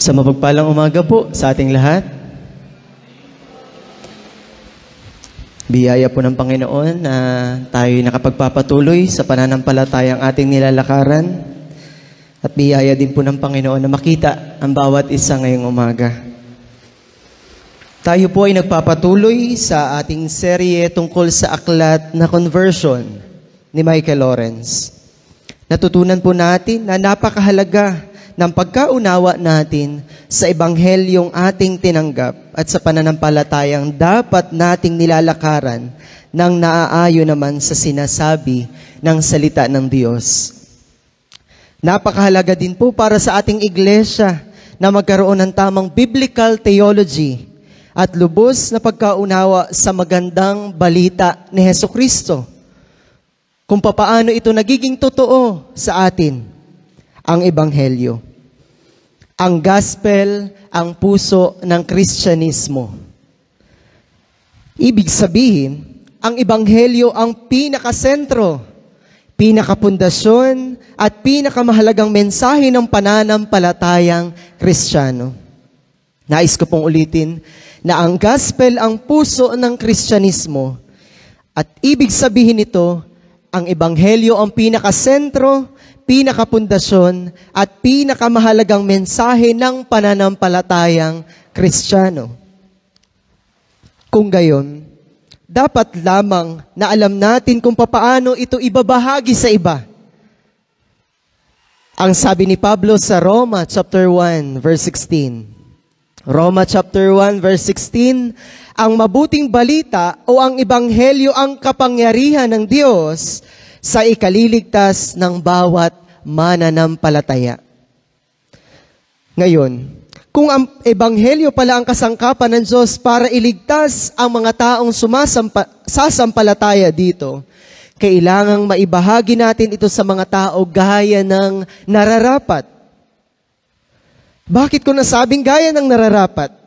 Sa mapagpalang umaga po sa ating lahat. Biyaya po ng Panginoon na tayo nakapagpapatuloy sa pananampalatayang ating nilalakaran. At biyaya din po ng Panginoon na makita ang bawat isa ngayong umaga. Tayo po ay nagpapatuloy sa ating serye tungkol sa aklat na Conversion ni Michael Lawrence. Natutunan po natin na napakahalaga ng pagkaunawa natin sa ebanghelyong ating tinanggap at sa pananampalatayang dapat nating nilalakaran nang naaayon naman sa sinasabi ng salita ng Diyos. Napakahalaga din po para sa ating iglesia na magkaroon ng tamang biblical theology at lubos na pagkaunawa sa magandang balita ni Hesukristo. Kung papaano ito nagiging totoo sa atin, ang ebanghelyo. Ang gospel, ang puso ng Kristyanismo. Ibig sabihin, ang ebanghelyo ang pinakasentro, pinakapundasyon, at pinakamahalagang mensahe ng pananampalatayang Kristiyano. Nais ko pong ulitin na ang gospel ang puso ng Kristyanismo. At ibig sabihin nito, ang ebanghelyo ang pinakasentro, pinakapundasyon, at pinakamahalagang mensahe ng pananampalatayang Kristiyano. Kung gayon, dapat lamang na alam natin kung papaano ito ibabahagi sa iba. Ang sabi ni Pablo sa Roma chapter 1 verse 16. Roma chapter 1 verse 16, ang mabuting balita o ang ebanghelyo ang kapangyarihan ng Diyos sa ikaliligtas ng bawat mananampalataya. Ngayon, kung ang ebanghelyo pala ang kasangkapan ng Diyos para iligtas ang mga taong sasampalataya dito, kailangang maibahagi natin ito sa mga tao gaya ng nararapat. Bakit ko nasabing gaya ng nararapat?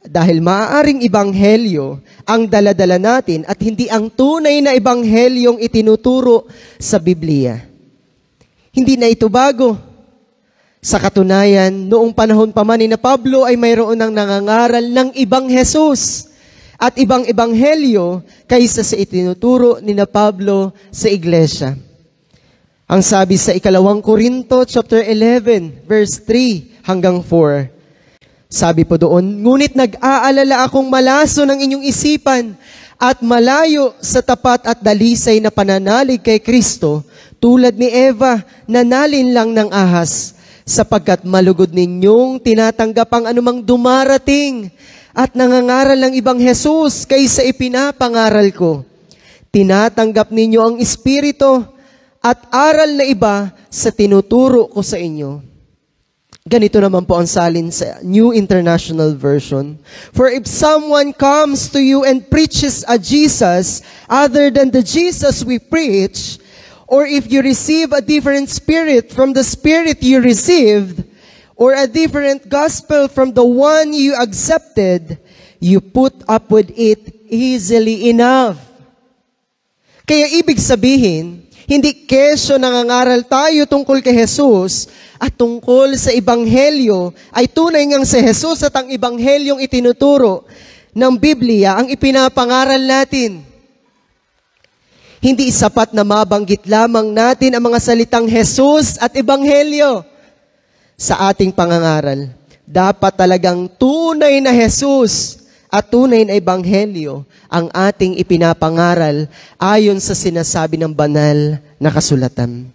Dahil maaaring ebanghelyo ang daladala natin at hindi ang tunay na ebanghelyong itinuturo sa Biblia. Hindi na ito bago. Sa katunayan, noong panahon pa man ni Pablo ay mayroon ng nangangaral ng ibang Jesus at ibang ebanghelyo kaysa sa itinuturo ni Pablo sa iglesia. Ang sabi sa 2 Korinto chapter 11 verse 3 hanggang 4. Sabi po doon, ngunit nag-aalala akong malaso ng inyong isipan at malayo sa tapat at dalisay na pananalig kay Kristo, tulad ni Eva, nanalin lang ng ahas, sapagkat malugod ninyong tinatanggap ang anumang dumarating at nangangaral ng ibang Jesus kaysa ipinapangaral ko. Tinatanggap ninyo ang Espiritu at aral na iba sa tinuturo ko sa inyo. Ganito naman po ang salin sa New International Version. For if someone comes to you and preaches a Jesus other than the Jesus we preach, or if you receive a different spirit from the spirit you received, or a different gospel from the one you accepted, you put up with it easily enough. Kaya ibig sabihin, hindi kesyo nangangaral tayo tungkol kay Jesus at tungkol sa ebanghelyo ay tunay ngang si Jesus at ang ebanghelyong itinuturo ng Biblia ang ipinapangaral natin. Hindi sapat na mabanggit lamang natin ang mga salitang Jesus at ebanghelyo sa ating pangangaral. Dapat talagang tunay na Jesus at tunay na ebanghelyo ang ating ipinapangaral ayon sa sinasabi ng banal na kasulatan.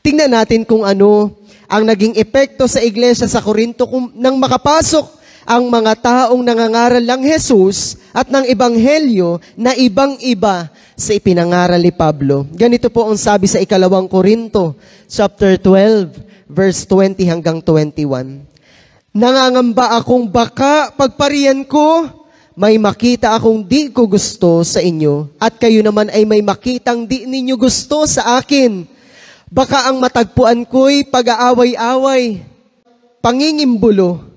Tingnan natin kung ano ang naging epekto sa iglesia sa Korinto nang makapasok ang mga taong nangangaral ng Jesus at ng ebanghelyo na ibang-iba sa ipinangaral ni Pablo. Ganito po ang sabi sa 2 Korinto chapter 12 verse 20 hanggang 21. Nangangamba akong baka pagparian ko, may makita akong di ko gusto sa inyo, at kayo naman ay may makitang di ninyo gusto sa akin. Baka ang matagpuan ko'y pag-aaway-away, pangingimbulo,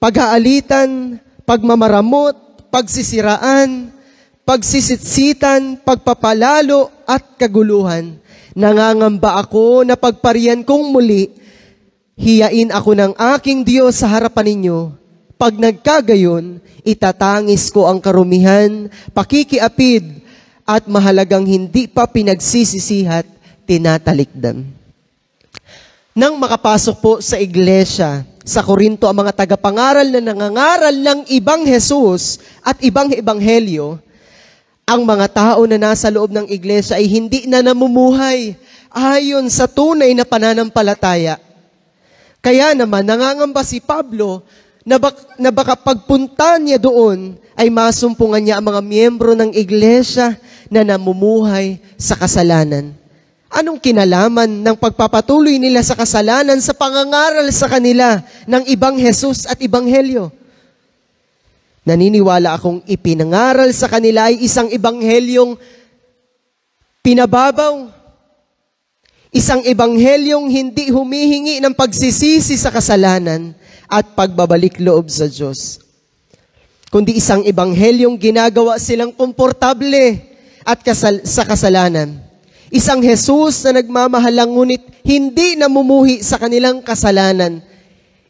pag-aalitan, pagmamaramot, pagsisiraan, pagsisitsitan, pagpapalalo, at kaguluhan. Nangangamba ako na pagparian kong muli Hiyain ako ng aking Diyos sa harapan ninyo. Pag nagkagayon, itatangis ko ang karumihan, pakikiapid, at mahalagang hindi pa pinagsisisihat, tinatalikdan. Nang makapasok po sa iglesia, sa Korinto, ang mga tagapangaral na nangangaral ng ibang Jesus at ibang ebanghelyo, ang mga tao na nasa loob ng iglesia ay hindi na namumuhay ayon sa tunay na pananampalataya. Kaya naman, nangangamba si Pablo na baka pagpunta niya doon ay masumpungan niya ang mga miyembro ng iglesia na namumuhay sa kasalanan. Anong kinalaman ng pagpapatuloy nila sa kasalanan sa pangangaral sa kanila ng ibang Jesus at ebanghelyo? Naniniwala akong ipinangaral sa kanila ay isang ebanghelyong pinababaw. Isang ebanghelyong hindi humihingi ng pagsisisi sa kasalanan at pagbabalik loob sa Diyos. Kundi isang ebanghelyong ginagawa silang komportable at sa kasalanan. Isang Jesus na nagmamahalang ngunit hindi namumuhi sa kanilang kasalanan.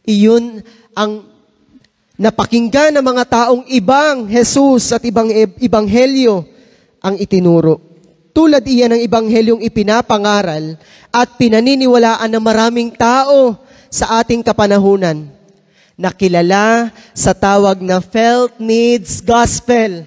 Iyon ang napakinggan ng mga taong ibang Jesus at ibang ebanghelyo ang itinuro. Tulad iyan ng ebanghelyong ipinapangaral at pinaniniwalaan ng maraming tao sa ating kapanahunan, na kilala sa tawag na felt needs gospel.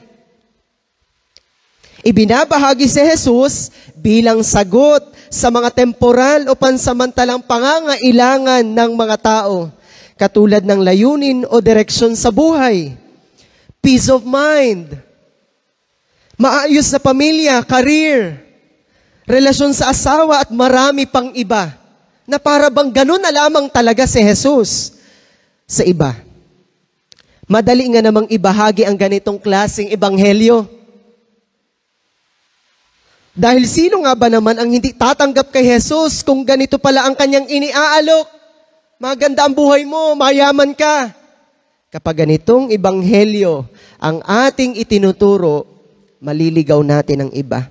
Ibinabahagi si Jesus bilang sagot sa mga temporal o pansamantalang pangangailangan ng mga tao, katulad ng layunin o direksyon sa buhay, peace of mind, maayos na pamilya, career, relasyon sa asawa at marami pang iba, na para bang ganun na lamang talaga si Jesus sa iba. Madali nga namang ibahagi ang ganitong klaseng ebanghelyo. Dahil sino nga ba naman ang hindi tatanggap kay Jesus kung ganito pala ang kanyang iniaalok? Maganda ang buhay mo, mayaman ka. Kapag ganitong ebanghelyo ang ating itinuturo, maliligaw natin ang iba.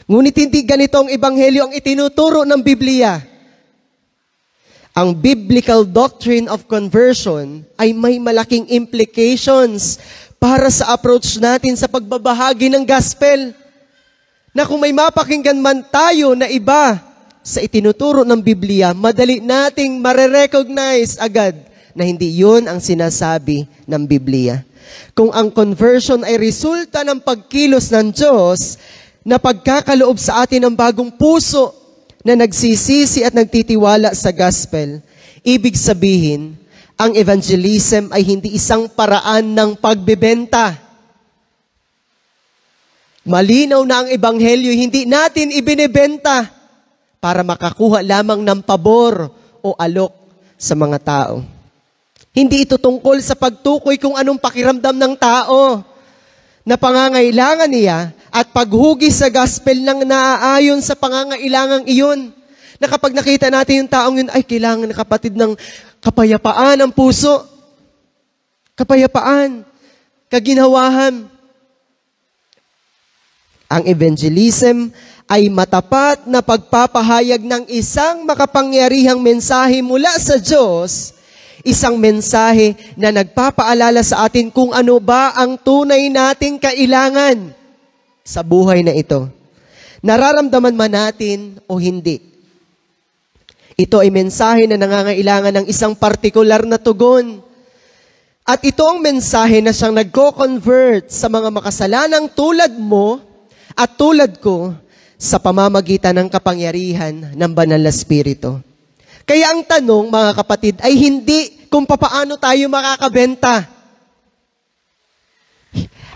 Ngunit hindi ganitong ebanghelyo ang itinuturo ng Biblia. Ang biblical doctrine of conversion ay may malaking implications para sa approach natin sa pagbabahagi ng gospel. Na kung may mapakinggan man tayo na iba sa itinuturo ng Biblia, madali nating marerecognize agad na hindi yun ang sinasabi ng Biblia. Kung ang conversion ay resulta ng pagkilos ng Diyos na pagkakaloob sa atin ng bagong puso na nagsisisi at nagtitiwala sa gospel, ibig sabihin, ang evangelism ay hindi isang paraan ng pagbebenta. Malinaw na ang ebanghelyo, hindi natin ibinebenta para makakuha lamang ng pabor o alok sa mga tao. Hindi ito tungkol sa pagtukoy kung anong pakiramdam ng tao na pangangailangan niya at paghugis sa gospel ng naaayon sa pangangailangang iyon. Na kapag nakita natin yung taong yun, ay kailangan ng kapatid ng kapayapaan ang puso. Kapayapaan, kaginhawahan. Ang evangelism ay matapat na pagpapahayag ng isang makapangyarihang mensahe mula sa Diyos, isang mensahe na nagpapaalala sa atin kung ano ba ang tunay nating kailangan sa buhay na ito. Nararamdaman man natin o hindi. Ito ay mensahe na nangangailangan ng isang partikular na tugon. At ito ang mensahe na siyang nagko-convert sa mga makasalanang tulad mo at tulad ko sa pamamagitan ng kapangyarihan ng Banal na Espiritu. Kaya ang tanong, mga kapatid, ay hindi kung papaano tayo makakabenta.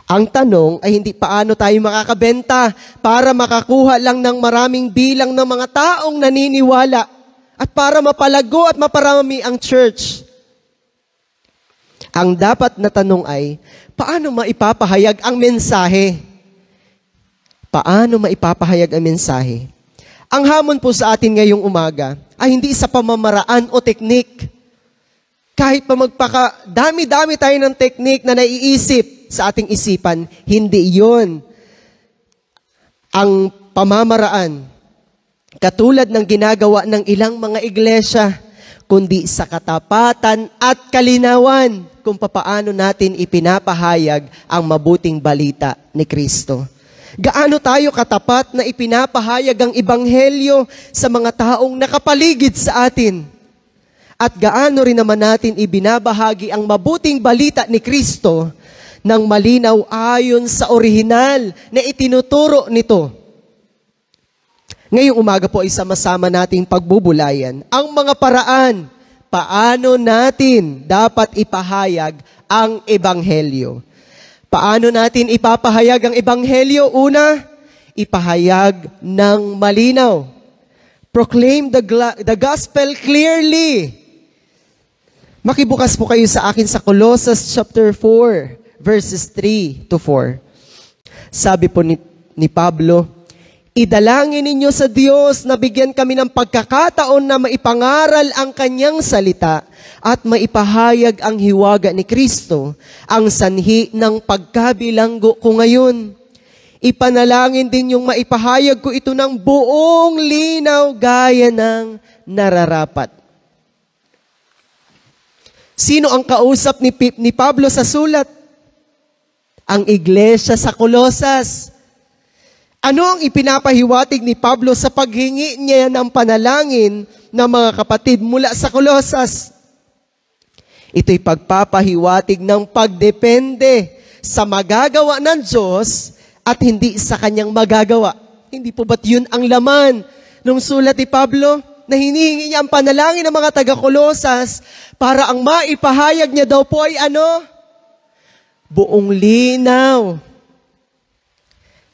Ang tanong ay hindi paano tayo makakabenta para makakuha lang ng maraming bilang ng mga taong naniniwala at para mapalago at maparami ang church. Ang dapat na tanong ay, paano maipapahayag ang mensahe? Paano maipapahayag ang mensahe? Ang hamon po sa atin ngayong umaga ay hindi sa pamamaraan o teknik. Kahit pa magpakadami-dami tayo ng teknik na naiisip sa ating isipan, hindi yon ang pamamaraan. Katulad ng ginagawa ng ilang mga iglesia, kundi sa katapatan at kalinawan kung papaano natin ipinapahayag ang mabuting balita ni Kristo. Gaano tayo katapat na ipinapahayag ang ebanghelyo sa mga taong nakapaligid sa atin? At gaano rin naman natin ibinabahagi ang mabuting balita ni Kristo ng malinaw ayon sa orihinal na itinuturo nito? Ngayong umaga po ay sama-sama nating pagbubulayan ang mga paraan paano natin dapat ipahayag ang ebanghelyo. Paano natin ipapahayag ang ebanghelyo? Una, ipahayag ng malinaw. Proclaim the gospel clearly. Makibukas po kayo sa akin sa Colossus chapter 4, verses 3 to 4. Sabi po ni Pablo, idalangin ninyo sa Diyos na bigyan kami ng pagkakataon na maipangaral ang kanyang salita at maipahayag ang hiwaga ni Kristo, ang sanhi ng pagkabilanggo ko ngayon. Ipanalangin din yung maipahayag ko ito ng buong linaw gaya ng nararapat. Sino ang kausap ni Pablo sa sulat? Ang iglesia sa Colosas. Ano ang ipinapahiwatig ni Pablo sa paghingi niya ng panalangin ng mga kapatid mula sa Colosas? Ito'y pagpapahiwatig ng pagdepende sa magagawa ng Diyos at hindi sa kanyang magagawa. Hindi po ba't yun ang laman ng sulat ni Pablo? Na hinihingi niya ang panalangin ng mga taga-Colosas para ang maipahayag niya daw po ay ano? Buong linaw.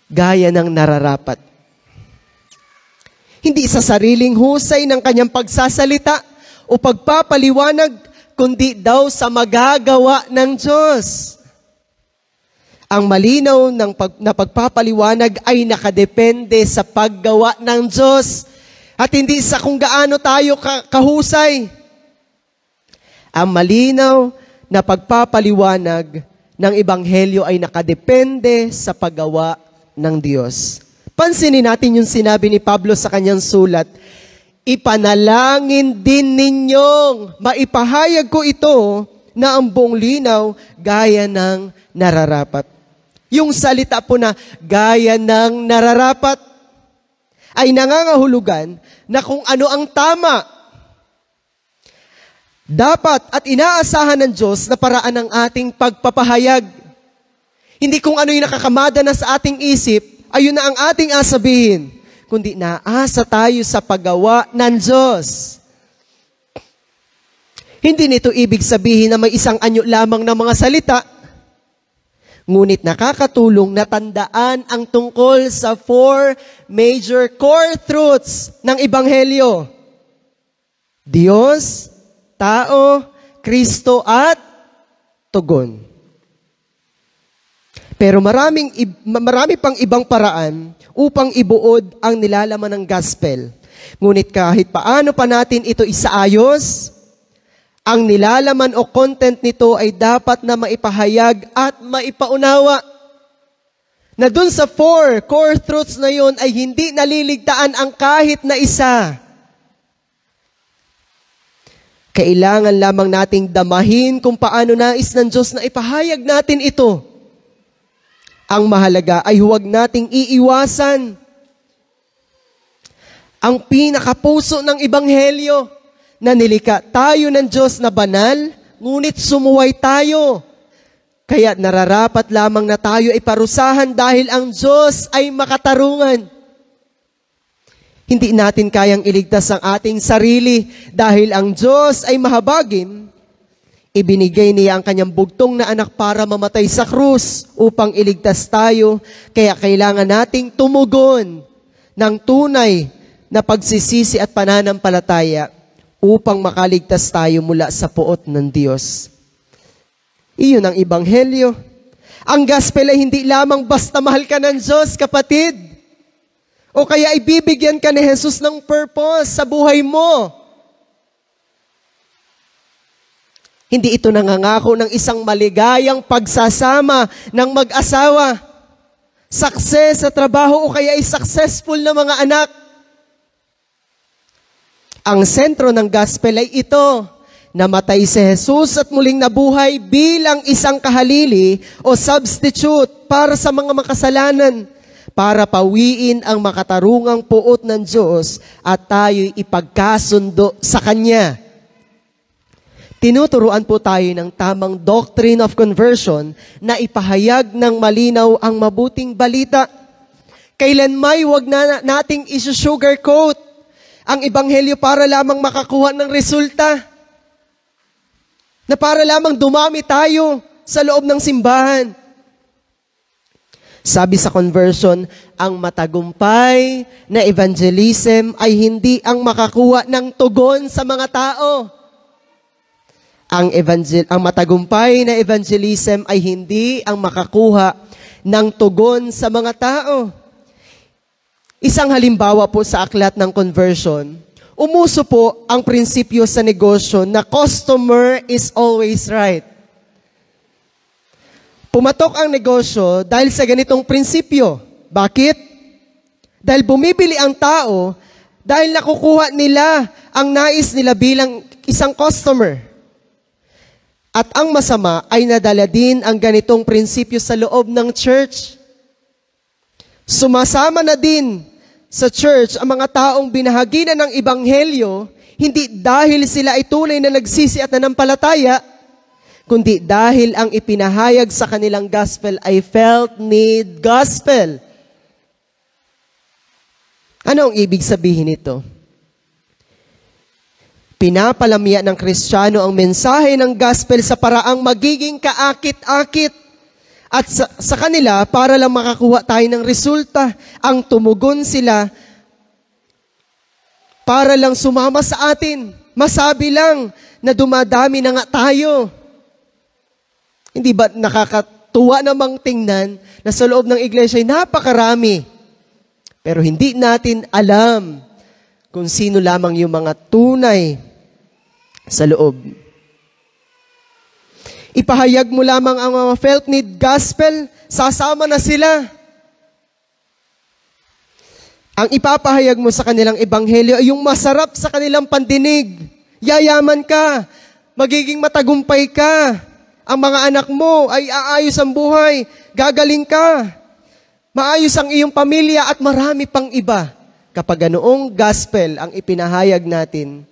Gaya ng nararapat. Hindi sa sariling husay ng kanyang pagsasalita o pagpapaliwanag, kundi daw sa magagawa ng Diyos. Ang malinaw na pagpapaliwanag ay nakadepende sa paggawa ng Diyos at hindi sa kung gaano tayo kahusay. Ang malinaw na pagpapaliwanag ng ebanghelyo ay nakadepende sa paggawa ng Diyos. Pansinin natin yung sinabi ni Pablo sa kanyang sulat, ipanalangin din ninyong maipahayag ko ito na ang buong linaw gaya ng nararapat. Yung salita po na gaya ng nararapat ay nangangahulugan na kung ano ang tama. Dapat at inaasahan ng Diyos na paraan ng ating pagpapahayag. Hindi kung ano yung nakakamada na sa ating isip, ayun na ang ating asabihin, kundi naasa tayo sa paggawa ng Diyos. Hindi nito ibig sabihin na may isang anyo lamang ng mga salita, ngunit nakakatulong na tandaan ang tungkol sa 4 major core truths ng Ebanghelyo. Diyos, tao, Kristo at tugon. Pero marami pang ibang paraan upang ibuod ang nilalaman ng gospel. Ngunit kahit paano pa natin ito isaayos, ang nilalaman o content nito ay dapat na maipahayag at maipaunawa. Na dun sa 4 core truths na yun ay hindi naliligtaan ang kahit na isa. Kailangan lamang nating damahin kung paano nais ng Diyos na ipahayag natin ito. Ang mahalaga ay huwag nating iiwasan ang pinakapuso ng ebanghelyo na nilikha tayo ng Diyos na banal, ngunit sumuway tayo. Kaya nararapat lamang na tayo ay parusahan dahil ang Diyos ay makatarungan. Hindi natin kayang iligtas ang ating sarili dahil ang Diyos ay mahabagin. Ibinigay niya ang kanyang bugtong na anak para mamatay sa krus upang iligtas tayo. Kaya kailangan nating tumugon ng tunay na pagsisisi at pananampalataya upang makaligtas tayo mula sa puot ng Diyos. Iyon ang ebanghelyo. Ang gospel ay hindi lamang basta mahal ka ng Diyos, kapatid. O kaya ibibigyan ka ni Jesus ng purpose sa buhay mo. Hindi ito nangangako ng isang maligayang pagsasama ng mag-asawa, success sa trabaho o kaya ay successful na mga anak. Ang sentro ng gospel ay ito, namatay si Jesus at muling nabuhay bilang isang kahalili o substitute para sa mga makasalanan, para pawiin ang makatarungang puot ng Diyos at tayo'y ipagkasundo sa Kanya. Tinuturuan po tayo ng tamang doctrine of conversion na ipahayag ng malinaw ang mabuting balita. Kailanmay wag na nating isusugarcoat ang ebanghelyo para lamang makakuha ng resulta. Na para lamang dumami tayo sa loob ng simbahan. Sabi sa conversion, ang matagumpay na evangelism ay hindi ang makakuha ng tugon sa mga tao. Ang matagumpay na evangelism ay hindi ang makakuha ng tugon sa mga tao. Isang halimbawa po sa aklat ng conversion, umuso po ang prinsipyo sa negosyo na customer is always right. Pumatok ang negosyo dahil sa ganitong prinsipyo. Bakit? Dahil bumibili ang tao dahil nakukuha nila ang nais nila bilang isang customer. At ang masama ay nadala din ang ganitong prinsipyo sa loob ng church. Sumasama na din sa church ang mga taong binahaginan ng ebanghelyo, hindi dahil sila ay tunay na nagsisi at nanampalataya, kundi dahil ang ipinahayag sa kanilang gospel ay felt need gospel. Ano ang ibig sabihin nito? Pinapalamya ng Kristiyano ang mensahe ng gospel sa paraang magiging kaakit-akit. At sa kanila, para lang makakuha tayo ng resulta, ang tumugon sila para lang sumama sa atin. Masabi lang na dumadami na nga tayo. Hindi ba nakakatuwa namang tingnan na sa loob ng iglesia ay napakarami? Pero hindi natin alam kung sino lamang yung mga tunay sa loob. Ipahayag mo lamang ang mga felt need gospel, sasama na sila. Ang ipapahayag mo sa kanilang ebanghelyo ay yung masarap sa kanilang pandinig. Yayaman ka, magiging matagumpay ka. Ang mga anak mo ay aayos ang buhay, gagaling ka. Maayos ang iyong pamilya at marami pang iba. Kapag ganoong gospel ang ipinahayag natin,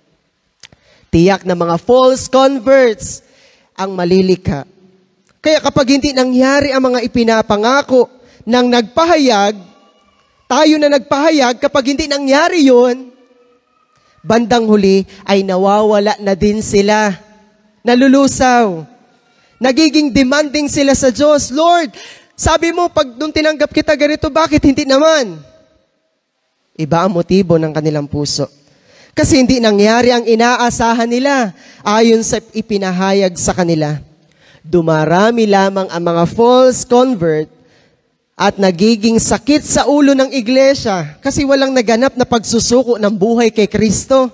tiyak na mga false converts ang malilikha. Kaya kapag hindi nangyari ang mga ipinapangako ng nagpahayag, tayo na nagpahayag, kapag hindi nangyari yun, bandang huli ay nawawala na din sila. Nalulusaw. Nagiging demanding sila sa Diyos. Lord, sabi mo, pag nung tinanggap kita ganito, bakit hindi naman? Iba ang motibo ng kanilang puso. Kasi hindi nangyari ang inaasahan nila ayon sa ipinahayag sa kanila. Dumarami lamang ang mga false convert at nagiging sakit sa ulo ng iglesia kasi walang naganap na pagsusuko ng buhay kay Kristo.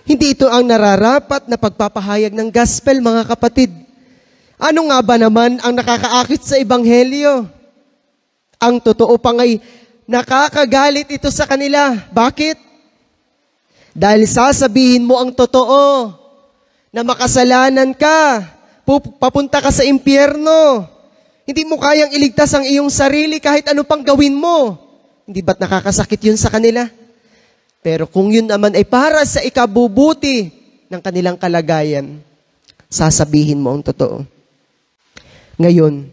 Hindi ito ang nararapat na pagpapahayag ng gospel, mga kapatid. Ano nga ba naman ang nakakaakit sa ebanghelyo? Ang totoo pa nga'y nakakagalit ito sa kanila. Bakit? Dahil sasabihin mo ang totoo na makasalanan ka, papunta ka sa impyerno. Hindi mo kayang iligtas ang iyong sarili kahit ano pang gawin mo. Hindi ba't nakakasakit yun sa kanila? Pero kung yun naman ay para sa ikabubuti ng kanilang kalagayan, sasabihin mo ang totoo. Ngayon,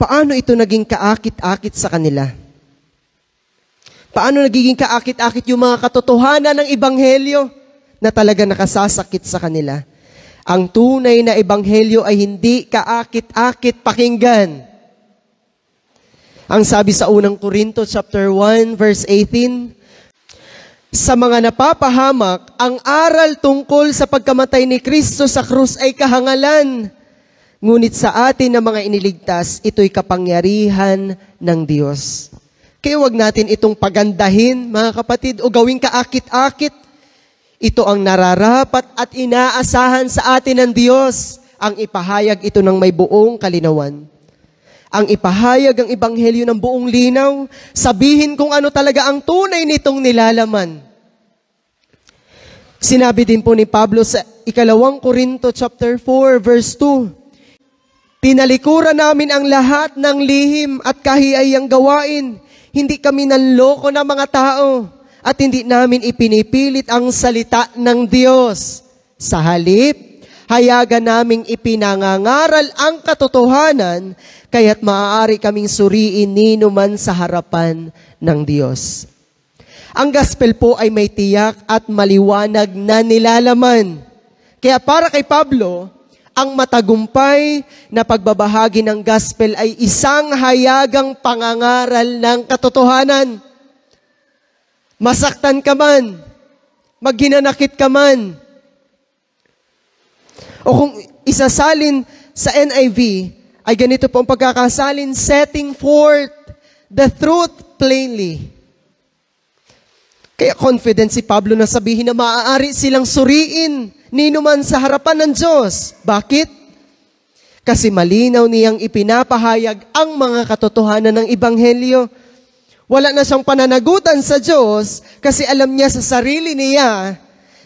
paano ito naging kaakit-akit sa kanila? Paano nagiging kaakit-akit yung mga katotohanan ng ebanghelyo na talaga nakasasakit sa kanila? Ang tunay na ebanghelyo ay hindi kaakit-akit pakinggan. Ang sabi sa unang Korinto chapter 1 verse 18, sa mga napapahamak, ang aral tungkol sa pagkamatay ni Kristo sa krus ay kahangalan. Ngunit sa atin na mga iniligtas, ito'y kapangyarihan ng Diyos. Kaya wag natin itong pagandahin, mga kapatid, o gawing kaakit-akit. Ito ang nararapat at inaasahan sa atin ng Diyos. Ang ipahayag ito ng may buong kalinawan. Ang ipahayag ang ebanghelyo ng buong linaw. Sabihin kung ano talaga ang tunay nitong nilalaman. Sinabi din po ni Pablo sa 2 Korinto chapter 4 verse 2, tinalikuran namin ang lahat ng lihim at kahiyayang gawain. Hindi kami nanloko ng mga tao at hindi namin ipinipilit ang salita ng Diyos. Sa halip, hayagan naming ipinangangaral ang katotohanan, kaya't maaari kaming suriin ninuman sa harapan ng Diyos. Ang gospel po ay may tiyak at maliwanag na nilalaman. Kaya para kay Pablo, ang matagumpay na pagbabahagi ng gospel ay isang hayagang pangangaral ng katotohanan. Masaktan ka man, maghinanakit ka man, o kung isasalin sa NIV, ay ganito po ang pagkakasalin, setting forth the truth plainly. Kaya confident si Pablo na sabihin na maaari silang suriin ninuman sa harapan ng Diyos. Bakit? Kasi malinaw niyang ipinapahayag ang mga katotohanan ng Ebanghelyo. Wala na siyang pananagutan sa Diyos kasi alam niya sa sarili niya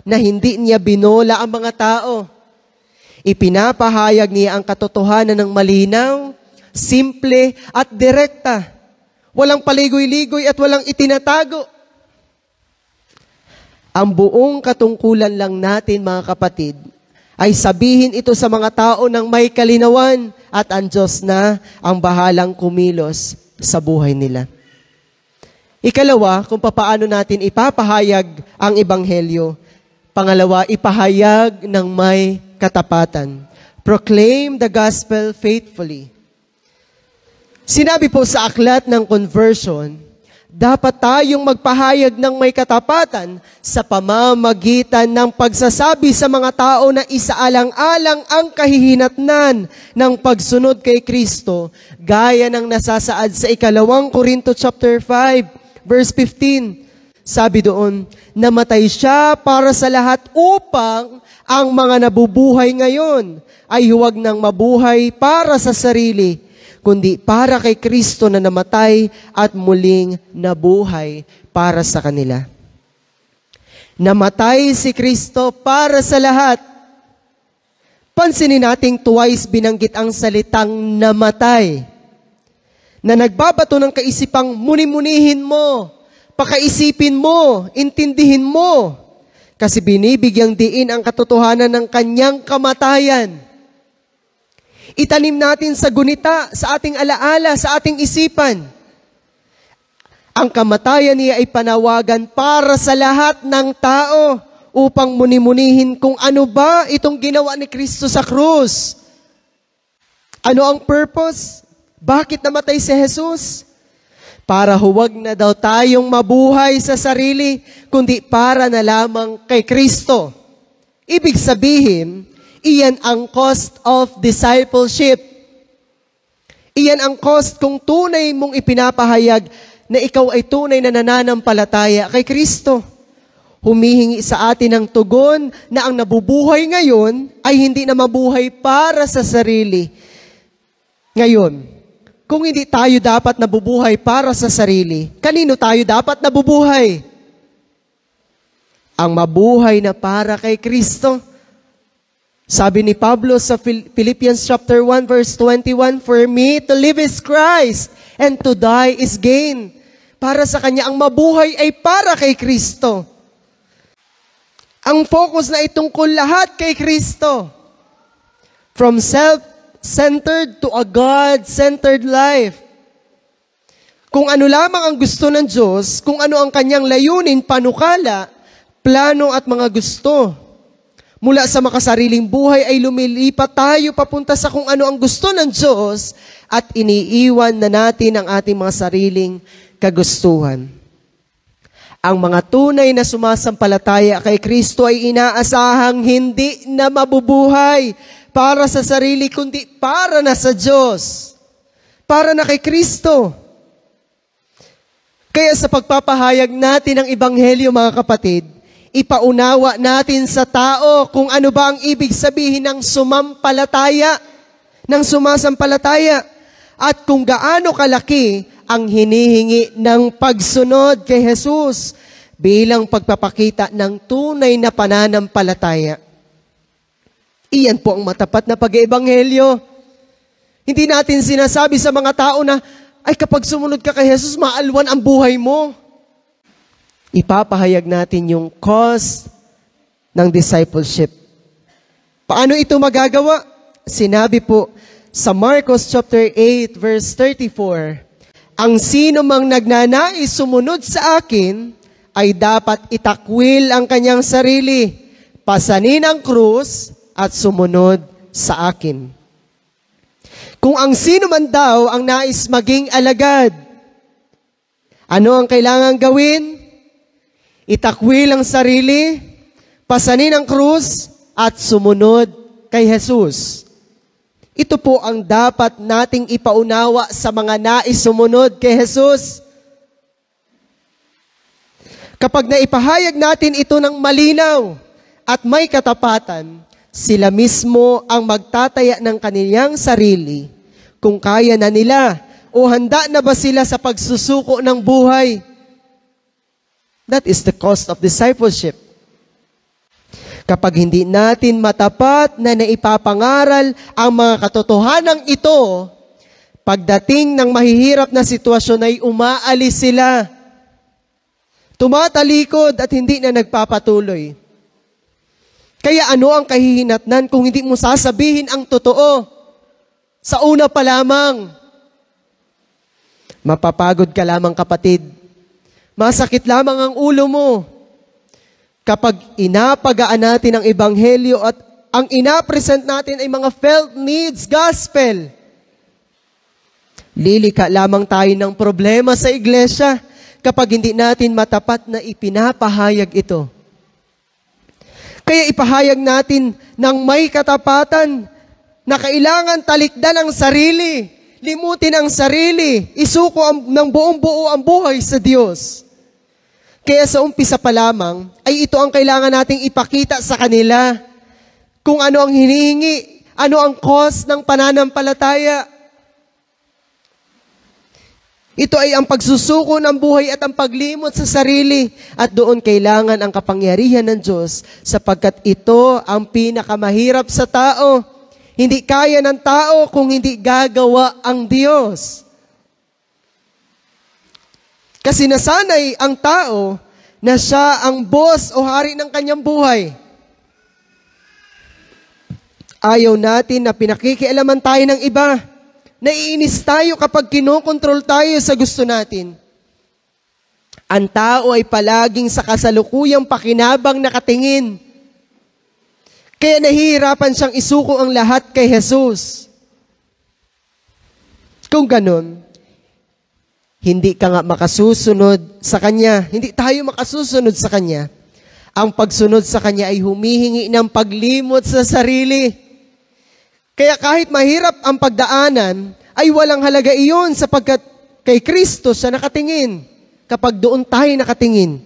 na hindi niya binola ang mga tao. Ipinapahayag niya ang katotohanan ng malinaw, simple at direkta. Walang paligoy-ligoy at walang itinatago. Ang buong katungkulan lang natin, mga kapatid, ay sabihin ito sa mga tao ng may kalinawan at ang Diyos na ang bahalang kumilos sa buhay nila. Ikalawa, kung papaano natin ipapahayag ang Ebanghelyo. Pangalawa, ipahayag ng may katapatan. Proclaim the gospel faithfully. Sinabi po sa aklat ng conversion, dapat tayong magpahayag ng may katapatan sa pamamagitan ng pagsasabi sa mga tao na isaalang-alang ang kahihinatnan ng pagsunod kay Kristo, gaya ng nasasaad sa 2 Korinto chapter 5, verse 15. Sabi doon, namatay siya para sa lahat upang ang mga nabubuhay ngayon ay huwag nang mabuhay para sa sarili, kundi para kay Kristo na namatay at muling nabuhay para sa kanila. Namatay si Kristo para sa lahat. Pansinin nating twice binanggit ang salitang namatay, na nagbabato ng kaisipang muni-munihin mo, pakaisipin mo, intindihin mo, kasi binibigyang diin ang katotohanan ng kanyang kamatayan. Itanim natin sa gunita, sa ating alaala, sa ating isipan. Ang kamatayan niya ay panawagan para sa lahat ng tao upang muni-munihin kung ano ba itong ginawa ni Kristo sa krus. Ano ang purpose? Bakit namatay si Jesus? Para huwag na daw tayong mabuhay sa sarili, kundi para na lamang kay Kristo. Ibig sabihin, iyan ang cost of discipleship. Iyan ang cost kung tunay mong ipinapahayag na ikaw ay tunay na nananampalataya kay Kristo. Humihingi sa atin ng tugon na ang nabubuhay ngayon ay hindi na mabuhay para sa sarili. Ngayon, kung hindi tayo dapat nabubuhay para sa sarili, kanino tayo dapat nabubuhay? Ang mabuhay na para kay Kristo. Sabi ni Pablo sa Philippians chapter 1 verse 21, for me to live is Christ and to die is gain. Para sa kanya, ang mabuhay ay para kay Kristo. Ang focus na itungkol lahat kay Kristo. From self-centered to a God-centered life. Kung ano lamang ang gusto ng Diyos, kung ano ang kanyang layunin, panukala, plano at mga gusto. Mula sa makasariling buhay ay lumilipat tayo papunta sa kung ano ang gusto ng Diyos at iniiwan na natin ang ating mga sariling kagustuhan. Ang mga tunay na sumasampalataya kay Kristo ay inaasahang hindi na mabubuhay para sa sarili, kundi para na sa Diyos. Para na kay Kristo. Kaya sa pagpapahayag natin ng Ebanghelyo, mga kapatid, ipaunawa natin sa tao kung ano ba ang ibig sabihin ng sumampalataya, ng sumasampalataya, at kung gaano kalaki ang hinihingi ng pagsunod kay Jesus. bilang pagpapakita ng tunay na pananampalataya. Iyan po ang matapat na pag-eebanghelyo. Hindi natin sinasabi sa mga tao na, ay kapag sumunod ka kay Jesus, maalwan ang buhay mo. Ipapahayag natin yung cause ng discipleship. Paano ito magagawa? Sinabi po sa Marcos chapter 8 verse 34, ang sino mang nagnanais sumunod sa akin ay dapat itakwil ang kanyang sarili, pasanin ang krus at sumunod sa akin. Kung ang sino man daw ang nais maging alagad, ano ang kailangan gawin? Itakwil ang sarili, pasanin ang krus, at sumunod kay Jesus. Ito po ang dapat nating ipaunawa sa mga nais sumunod kay Jesus. Kapag naipahayag natin ito ng malinaw at may katapatan, sila mismo ang magtataya ng kanilang sarili kung kaya na nila o handa na ba sila sa pagsusuko ng buhay. That is the cost of discipleship. Kapag hindi natin matapat na naipapangaral ang mga katotohanang ito, pagdating ng mahihirap na sitwasyon ay umaalis sila. Tumatalikod at hindi na nagpapatuloy. Kaya ano ang kahihinatnan kung hindi mo sasabihin ang totoo? Sa una pa lamang, mapapagod ka lamang kapatid. Masakit lamang ang ulo mo. Kapag inapagaan natin ang ebanghelyo at ang inapresent natin ay mga felt needs gospel, lilika lamang tayo ng problema sa iglesia kapag hindi natin matapat na ipinapahayag ito. Kaya ipahayag natin ng may katapatan na kailangan talikdan ang sarili, limutin ang sarili, isuko ng buong buo ang buhay sa Diyos. Kaya sa umpisa pa lamang, ay ito ang kailangan nating ipakita sa kanila. Kung ano ang hinihingi, ano ang cause ng pananampalataya. Ito ay ang pagsusuko ng buhay at ang paglimot sa sarili. At doon kailangan ang kapangyarihan ng Diyos sapagkat ito ang pinakamahirap sa tao. Hindi kaya ng tao kung hindi gagawa ang Diyos. Kasi nasanay ang tao na siya ang boss o hari ng kanyang buhay. Ayaw natin na pinakikialaman tayo ng iba. Naiinis tayo kapag kinokontrol tayo sa gusto natin. Ang tao ay palaging sa kasalukuyang pakinabang nakatingin. Kaya nahihirapan siyang isuko ang lahat kay Jesus. Kung ganon, hindi ka nga makasusunod sa Kanya. Hindi tayo makasusunod sa Kanya. Ang pagsunod sa Kanya ay humihingi ng paglimot sa sarili. Kaya kahit mahirap ang pagdaanan, ay walang halaga iyon sapagkat kay Kristo siya nakatingin. Kapag doon tayo nakatingin.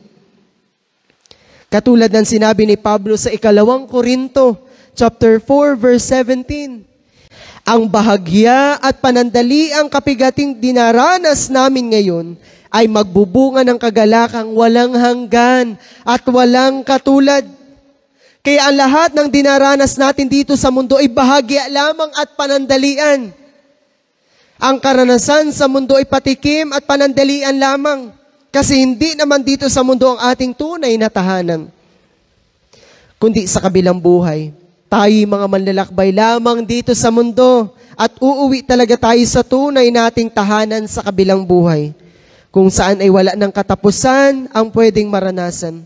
Katulad ng sinabi ni Pablo sa 2 Korinto, chapter 4, verse 17. Ang bahagya at panandaliang kapigating dinaranas namin ngayon ay magbubunga ng kagalakang walang hanggan at walang katulad. Kaya ang lahat ng dinaranas natin dito sa mundo ay bahagya lamang at panandalian. Ang karanasan sa mundo ay patikim at panandalian lamang. Kasi hindi naman dito sa mundo ang ating tunay na tahanan. Kundi sa kabilang buhay, tayo mga manlalakbay lamang dito sa mundo at uuwi talaga tayo sa tunay nating tahanan sa kabilang buhay. Kung saan ay wala ng katapusan ang pwedeng maranasan.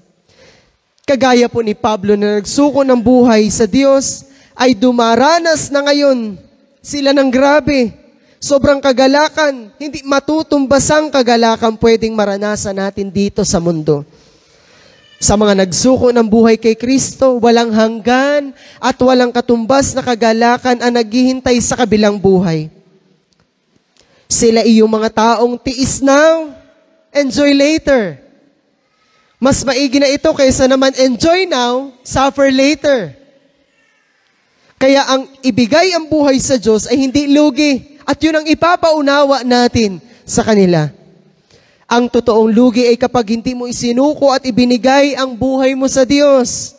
Kagaya po ni Pablo na nagsuko ng buhay sa Diyos, ay dumaranas na ngayon sila ng grabe. Sobrang kagalakan, hindi matutumbasang kagalakan pwedeng maranasan natin dito sa mundo. Sa mga nagsuko ng buhay kay Kristo, walang hanggan at walang katumbas na kagalakan ang naghihintay sa kabilang buhay. Sila iyong mga taong tiis now, enjoy later. Mas maigi na ito kaysa naman enjoy now, suffer later. Kaya ang ibigay ang buhay sa Diyos ay hindi lugi. At yun ang ipapaunawa natin sa kanila. Ang totoong lugi ay kapag hindi mo isinuko at ibinigay ang buhay mo sa Diyos.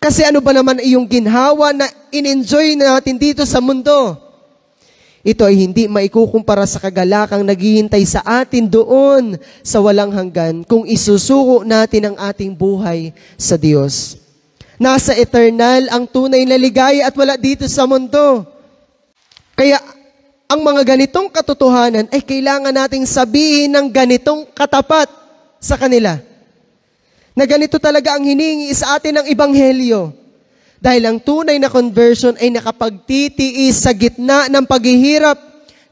Kasi ano ba naman iyong ginhawa na in-enjoy natin dito sa mundo? Ito ay hindi maikukumpara sa kagalakang naghihintay sa atin doon sa walang hanggan kung isusuko natin ang ating buhay sa Diyos. Nasa eternal ang tunay na ligaya at wala dito sa mundo. Kaya ang mga ganitong katotohanan ay kailangan nating sabihin ng ganitong katapat sa kanila. Na ganito talaga ang hiningi sa atin ng Ebanghelyo. Dahil ang tunay na conversion ay nakapagtitiis sa gitna ng paghihirap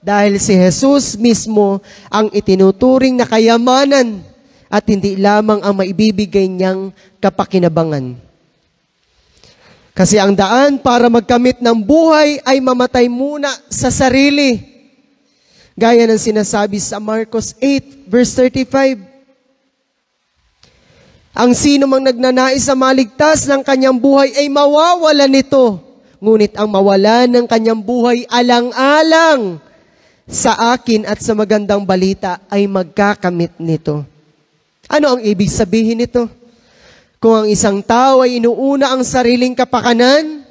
dahil si Jesus mismo ang itinuturing na kayamanan at hindi lamang ang maibibigay niyang kapakinabangan. Kasi ang daan para magkamit ng buhay ay mamatay muna sa sarili. Gaya ng sinasabi sa Marcos 8 verse 35. Ang sino mang nagnanais sa maligtas ng kanyang buhay ay mawawala nito. Ngunit ang mawalan ng kanyang buhay alang-alang sa akin at sa magandang balita ay magkakamit nito. Ano ang ibig sabihin nito? Kung ang isang tao ay inuuna ang sariling kapakanan,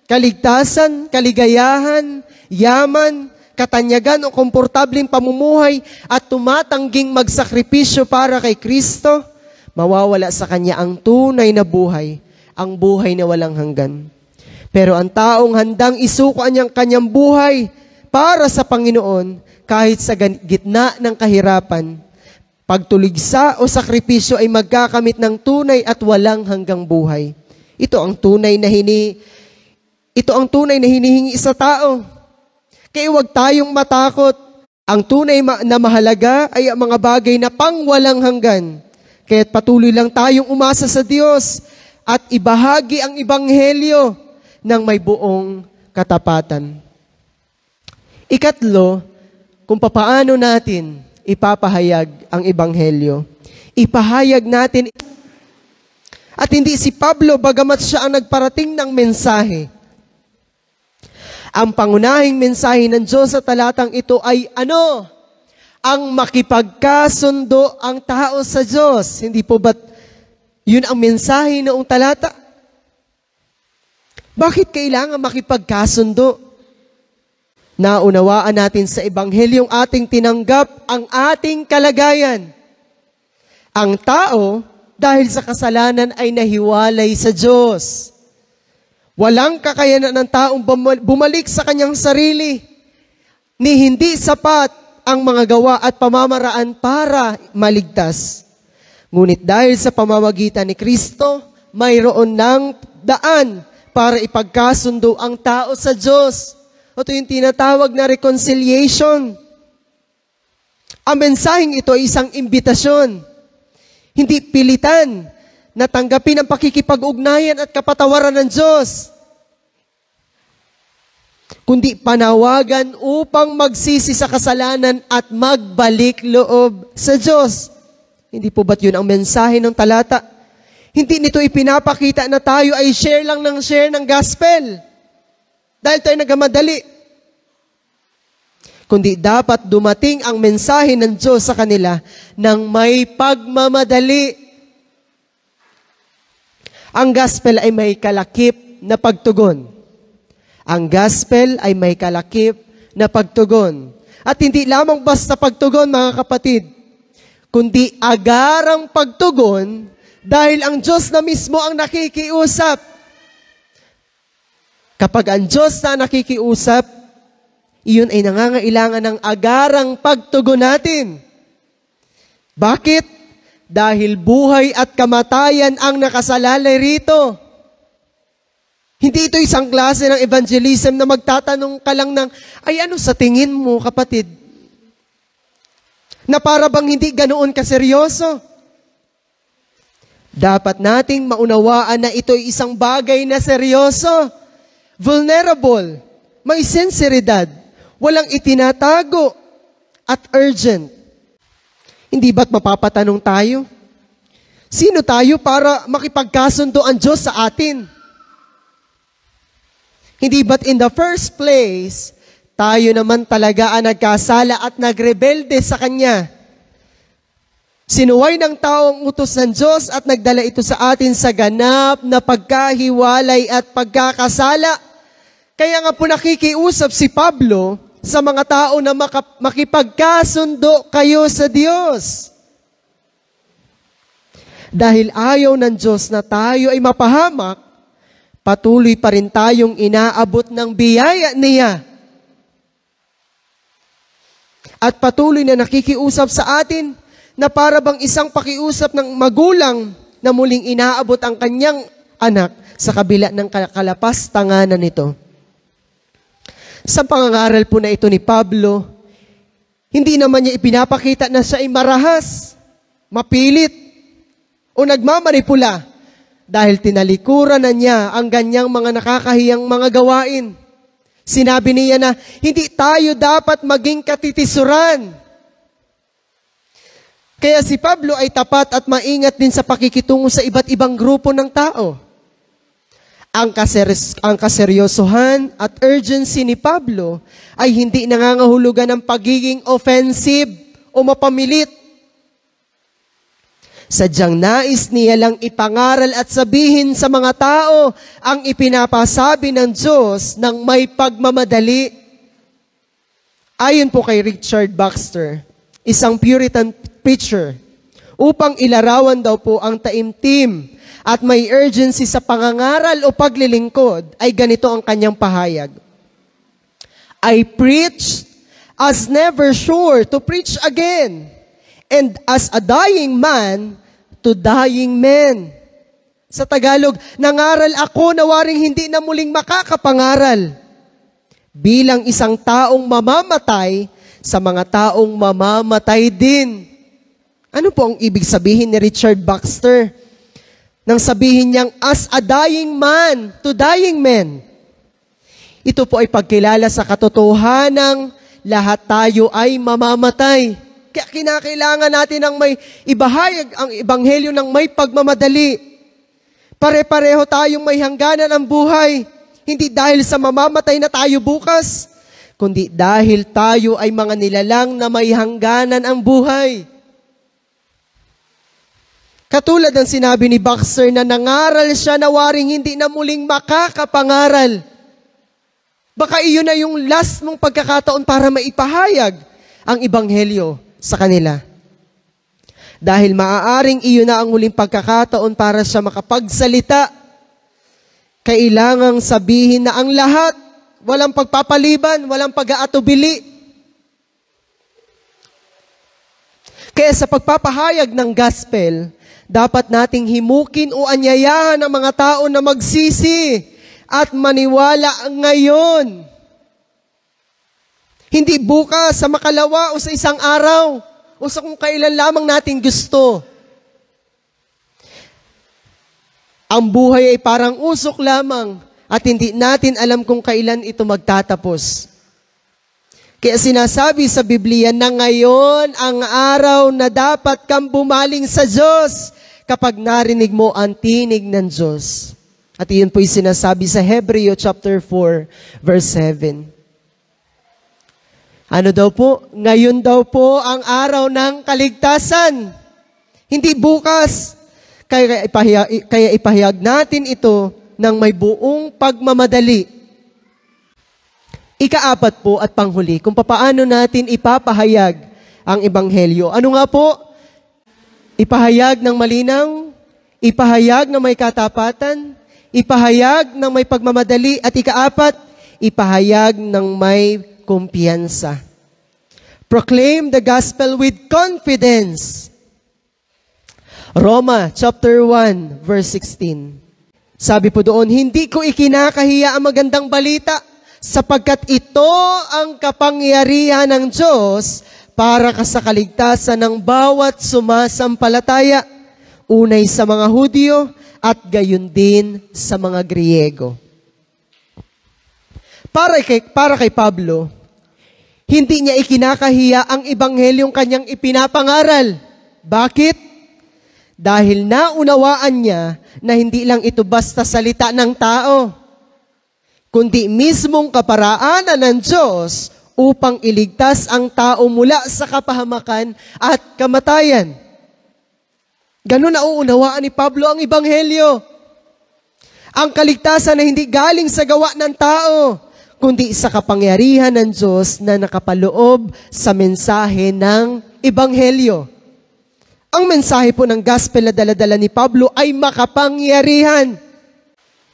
kaligtasan, kaligayahan, yaman, katanyagan o komportableng pamumuhay at tumatangging magsakripisyo para kay Kristo, mawawala sa kanya ang tunay na buhay, ang buhay na walang hanggan. Pero ang taong handang isuko ang kanyang buhay para sa Panginoon kahit sa gitna ng kahirapan, pagtuligsa o sakripisyo ay magkakamit ng tunay at walang hanggang buhay. Ito ang tunay na hinihingi sa tao. Kaya huwag tayong matakot. Ang tunay na mahalaga ay ang mga bagay na pang walang hanggan. Kaya't patuloy lang tayong umasa sa Diyos at ibahagi ang Ebanghelyo ng may buong katapatan. Ikatlo, kung papaano natin ipapahayag ang Ebanghelyo. Ipahayag natin. At hindi si Pablo, bagamat siya ang nagparating ng mensahe. Ang pangunahing mensahe ng Diyos sa talatang ito ay ano? Ang makipagkasundo ang tao sa Diyos. Hindi po ba't yun ang mensahe noong talata? Bakit kailangan makipagkasundo? Naunawaan natin sa Ebanghelyong ating tinanggap ang ating kalagayan. Ang tao, dahil sa kasalanan ay nahiwalay sa Diyos. Walang kakayanan ng taong bumalik sa kanyang sarili, ni hindi sapat ang mga gawa at pamamaraan para maligtas. Ngunit dahil sa pamamagitan ni Kristo, mayroon ng daan para ipagkasundo ang tao sa Diyos. Ito yung tinatawag na reconciliation. Ang mensaheng ito ay isang imbitasyon. Hindi pilitan na tanggapin ang pakikipag-ugnayan at kapatawaran ng Diyos, kundi panawagan upang magsisi sa kasalanan at magbalik loob sa Diyos. Hindi po ba't yun ang mensahe ng talata? Hindi nito ipinapakita na tayo ay share ng gospel dahil tayo nagmamadali. Kundi dapat dumating ang mensahe ng Diyos sa kanila ng may pagmamadali. Ang gospel ay may kalakip na pagtugon. Ang gospel ay may kalakip na pagtugon. At hindi lamang basta pagtugon, mga kapatid, kundi agarang pagtugon dahil ang Diyos na mismo ang nakikiusap. Kapag ang Diyos na nakikiusap, iyon ay nangangailangan ng agarang pagtugon natin. Bakit? Dahil buhay at kamatayan ang nakasalalay rito. Hindi ito isang klase ng evangelism na magtatanong ka lang ng, ay ano sa tingin mo, kapatid? Na para bang hindi ganoon kaseryoso? Dapat nating maunawaan na ito ay isang bagay na seryoso, vulnerable, may sinseridad, walang itinatago, at urgent. Hindi ba't mapapatanong tayo? Sino tayo para makipagkasundo ang Diyos sa atin? Hindi ba't in the first place, tayo naman talaga ang nagkasala at nagrebelde sa Kanya? Sinuway ng taong utos ng Diyos at nagdala ito sa atin sa ganap na pagkahiwalay at pagkakasala. Kaya nga po nakikiusap si Pablo sa mga tao na makipagkasundo kayo sa Diyos. Dahil ayaw ng Diyos na tayo ay mapahamak, patuloy pa rin tayong inaabot ng biyaya niya. At patuloy na nakikiusap sa atin na para bang isang pakiusap ng magulang na muling inaabot ang kanyang anak sa kabila ng kalapastanganan nito. Sa pangangaral po na ito ni Pablo, hindi naman niya ipinapakita na siya ay marahas, mapilit, o nagmamanipula dahil tinalikuran na niya ang ganyang mga nakakahiyang mga gawain. Sinabi niya na hindi tayo dapat maging katitisuran. Kaya si Pablo ay tapat at maingat din sa pakikitungo sa iba't ibang grupo ng tao. Ang kaseryosohan at urgency ni Pablo ay hindi nangangahulugan ng pagiging offensive o mapamilit. Sadyang nais niya lang ipangaral at sabihin sa mga tao ang ipinapasabi ng Diyos ng may pagmamadali. Ayon po kay Richard Baxter, isang Puritan preacher, upang ilarawan daw po ang taimtim at may urgency sa pangangaral o paglilingkod, ay ganito ang kanyang pahayag. I preach as never sure to preach again, and as a dying man to dying men. Sa Tagalog, nangaral ako na waring hindi na muling makakapangaral. Bilang isang taong mamamatay sa mga taong mamamatay din. Ano po ang ibig sabihin ni Richard Baxter? Nang sabihin niyang, as a dying man to dying men. Ito po ay pagkilala sa katotohanang lahat tayo ay mamamatay. Kaya kinakailangan natin ang may ibahayag ang ebanghelyo ng may pagmamadali. Pare-pareho tayong may hangganan ang buhay. Hindi dahil sa mamamatay na tayo bukas, kundi dahil tayo ay mga nilalang na may hangganan ang buhay. Katulad ng sinabi ni Baxter na nangaral siya na waring hindi na muling makakapangaral. Baka iyon na yung last mong pagkakataon para maipahayag ang ebanghelyo sa kanila. Dahil maaaring iyon na ang huling pagkakataon para siya makapagsalita, kailangang sabihin na ang lahat, walang pagpapaliban, walang pag-aatubili. Kaya sa pagpapahayag ng gospel, dapat nating himukin o anyayahan ang mga tao na magsisi at maniwala ngayon. Hindi bukas, sa makalawa o sa isang araw o sa kung kailan lamang natin gusto. Ang buhay ay parang usok lamang at hindi natin alam kung kailan ito magtatapos. Kaya sinasabi sa Biblia na ngayon ang araw na dapat kang bumaling sa Diyos kapag narinig mo ang tinig ng Diyos. At iyon po'y sinasabi sa Hebreo chapter 4, verse 7. Ano daw po? Ngayon daw po ang araw ng kaligtasan. Hindi bukas. Kaya ipahayag natin ito ng may buong pagmamadali. Ikaapat po at panghuli, kung papaano natin ipapahayag ang ebanghelyo. Ano nga po? Ipahayag ng malinaw, ipahayag ng may katapatan, ipahayag ng may pagmamadali, at ikaapat, ipahayag ng may kumpiyansa. Proclaim the gospel with confidence. Roma chapter 1, verse 16. Sabi po doon, hindi ko ikinakahiya ang magandang balita sapagkat ito ang kapangyarihan ng Diyos para sa kaligtasan ng bawat sumasampalataya, unay sa mga Hudyo at gayon din sa mga Griego. Para kay Pablo, hindi niya ikinakahiya ang ebanghelyong kanyang ipinapangaral. Bakit? Dahil naunawaan niya na hindi lang ito basta salita ng tao, kundi mismong kaparaanan ng Diyos upang iligtas ang tao mula sa kapahamakan at kamatayan. Ganun nauunawaan ni Pablo ang Ebanghelyo. Ang kaligtasan na hindi galing sa gawa ng tao, kundi sa kapangyarihan ng Diyos na nakapaloob sa mensahe ng Ebanghelyo. Ang mensahe po ng gospel na dala-dala ni Pablo ay makapangyarihan.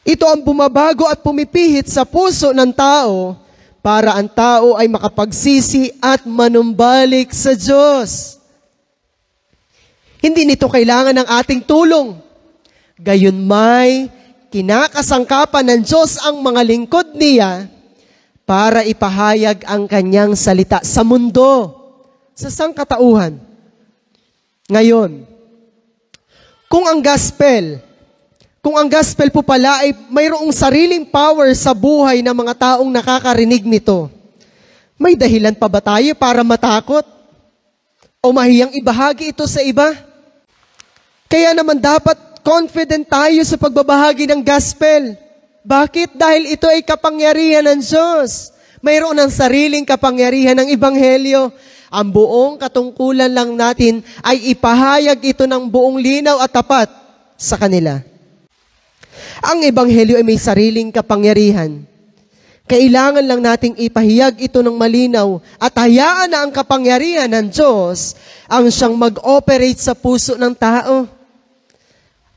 Ito ang bumabago at pumipihit sa puso ng tao para ang tao ay makapagsisi at manumbalik sa Diyos. Hindi nito kailangan ng ating tulong. Gayunmay, kinakasangkapan ng Diyos ang mga lingkod niya para ipahayag ang kanyang salita sa mundo, sa sangkatauhan. Ngayon, kung ang gospel po pala ay mayroong sariling power sa buhay ng mga taong nakakarinig nito, may dahilan pa ba tayo para matakot? O mahiyang ibahagi ito sa iba? Kaya naman dapat confident tayo sa pagbabahagi ng gospel. Bakit? Dahil ito ay kapangyarihan ng Diyos. Mayroon ng sariling kapangyarihan ng Ebanghelyo. Ang buong katungkulan lang natin ay ipahayag ito ng buong linaw at tapat sa kanila. Ang Ebanghelyo ay may sariling kapangyarihan. Kailangan lang nating ipahayag ito ng malinaw at hayaan na ang kapangyarihan ng Diyos ang siyang mag-operate sa puso ng tao.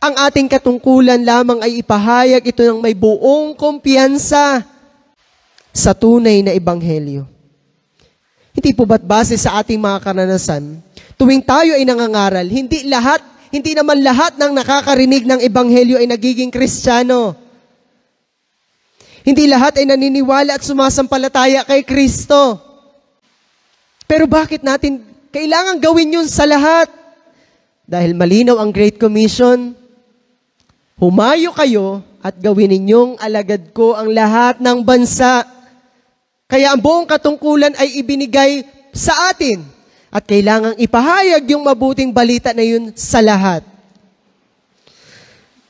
Ang ating katungkulan lamang ay ipahayag ito ng may buong kumpiyansa sa tunay na Ebanghelyo. Hindi po ba't base sa ating mga karanasan, tuwing tayo ay nangangaral, hindi naman lahat ng nakakarinig ng Ebanghelyo ay nagiging Kristiyano. Hindi lahat ay naniniwala at sumasampalataya kay Kristo. Pero bakit natin kailangan gawin yun sa lahat? Dahil malinaw ang Great Commission, humayo kayo at gawin ninyong alagad ko ang lahat ng bansa. Kaya ang buong katungkulan ay ibinigay sa atin at kailangang ipahayag yung mabuting balita na yun sa lahat.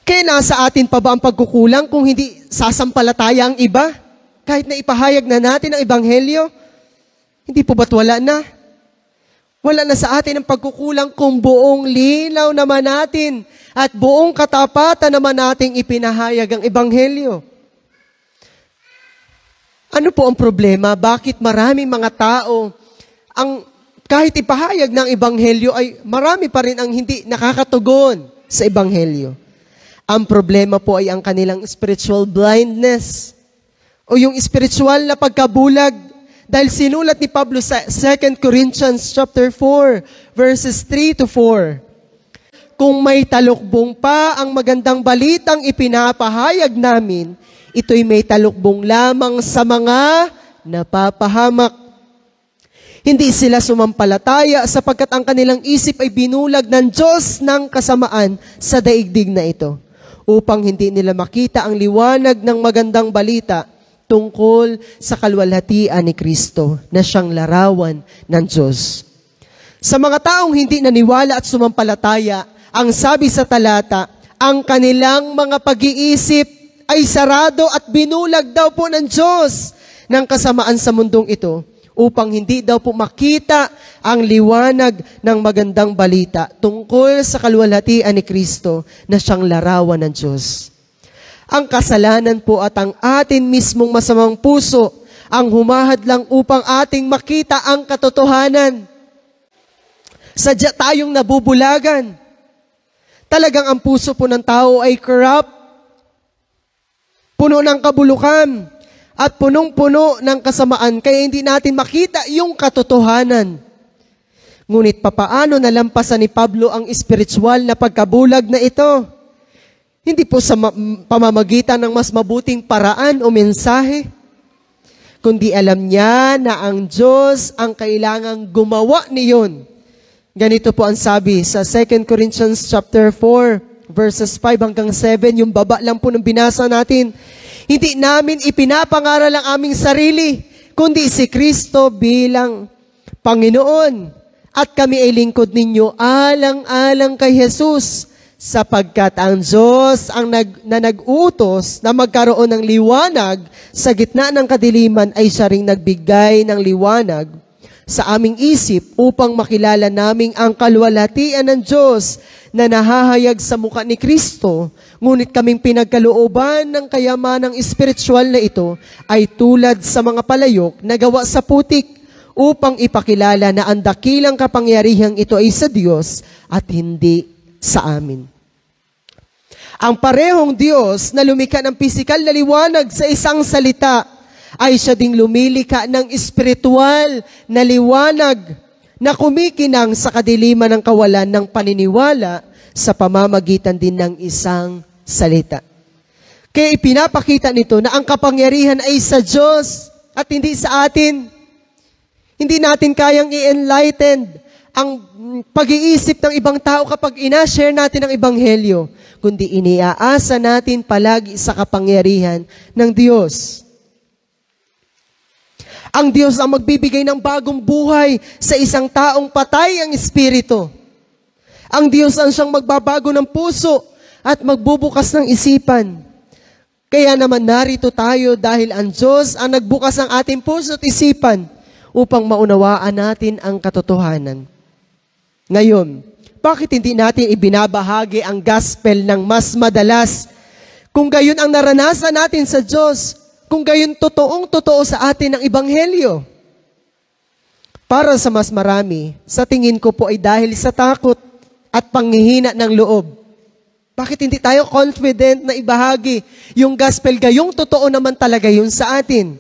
Kaya nasa atin pa ba ang pagkukulang kung hindi sasampalataya ang iba? Kahit na ipahayag na natin ang Ebanghelyo? Hindi po ba't wala na? Wala na sa atin ang pagkukulang kung buong linaw naman natin at buong katapatan naman nating ipinahayag ang Ebanghelyo. Ano po ang problema? Bakit maraming mga tao kahit ipahayag ng Ebanghelyo ay marami pa rin ang hindi nakakatugon sa Ebanghelyo? Ang problema po ay ang kanilang spiritual blindness o yung spiritual na pagkabulag. Dahil sinulat ni Pablo sa 2 Corinthians chapter 4, verses 3 to 4. Kung may talukbong pa ang magandang balitang ipinapahayag namin, ito'y may talukbong lamang sa mga napapahamak. Hindi sila sumampalataya sapagkat ang kanilang isip ay binulag ng Diyos ng kasamaan sa daigdig na ito, upang hindi nila makita ang liwanag ng magandang balita tungkol sa kaluwalhatian ni Kristo na siyang larawan ng Diyos. Sa mga taong hindi naniwala at sumampalataya, ang sabi sa talata, ang kanilang mga pag-iisip ay sarado at binulag daw po ng Diyos ng kasamaan sa mundong ito upang hindi daw po makita ang liwanag ng magandang balita tungkol sa kaluwalhatian ni Kristo na siyang larawan ng Diyos. Ang kasalanan po at ang atin mismong masamang puso ang humahad lang upang ating makita ang katotohanan. Sadya tayong nabubulagan. Talagang ang puso po ng tao ay corrupt, puno ng kabulukan, at punong-puno ng kasamaan, kaya hindi natin makita yung katotohanan. Ngunit papaano nalampasan ni Pablo ang spiritual na pagkabulag na ito? Hindi po sa pamamagitan ng mas mabuting paraan o mensahe, kundi alam niya na ang Diyos ang kailangang gumawa niyon. Ganito po ang sabi sa 2 Corinthians chapter 4, verses 5 hanggang 7, yung baba lang po ng binasa natin. Hindi namin ipinapangaral ang aming sarili, kundi si Kristo bilang Panginoon. At kami ay lingkod ninyo alang-alang kay Jesus, sapagkat ang Diyos ang nag-utos na magkaroon ng liwanag sa gitna ng kadiliman ay siya ring nagbigay ng liwanag sa aming isip upang makilala naming ang kaluwalhatian ng Diyos na nahahayag sa mukha ni Kristo, ngunit kaming pinagkalooban ng kayamanang espiritual na ito ay tulad sa mga palayok na gawa sa putik upang ipakilala na ang dakilang kapangyarihang ito ay sa Diyos at hindi sa amin. Ang parehong Diyos na lumikha ng pisikal na liwanag sa isang salita ay siya ding lumilika ng espiritual na liwanag na kumikinang sa kadiliman ng kawalan ng paniniwala sa pamamagitan din ng isang salita. Kaya ipinapakita nito na ang kapangyarihan ay sa Diyos at hindi sa atin. Hindi natin kayang i-enlighten ang pag-iisip ng ibang tao kapag ina-share natin ang Ebanghelyo, kundi iniaasa natin palagi sa kapangyarihan ng Diyos. Ang Diyos ang magbibigay ng bagong buhay sa isang taong patay ang espiritu. Ang Diyos ang siyang magbabago ng puso at magbubukas ng isipan. Kaya naman narito tayo dahil ang Diyos ang nagbukas ng ating puso at isipan upang maunawaan natin ang katotohanan. Ngayon, bakit hindi natin ibinabahagi ang gospel ng mas madalas? Kung gayon ang naranasan natin sa Diyos, kung gayon totoong-totoo sa atin ang Ebanghelyo. Para sa mas marami, sa tingin ko po ay dahil sa takot at panghihina ng loob. Bakit hindi tayo confident na ibahagi yung gospel gayong totoo naman talaga yun sa atin?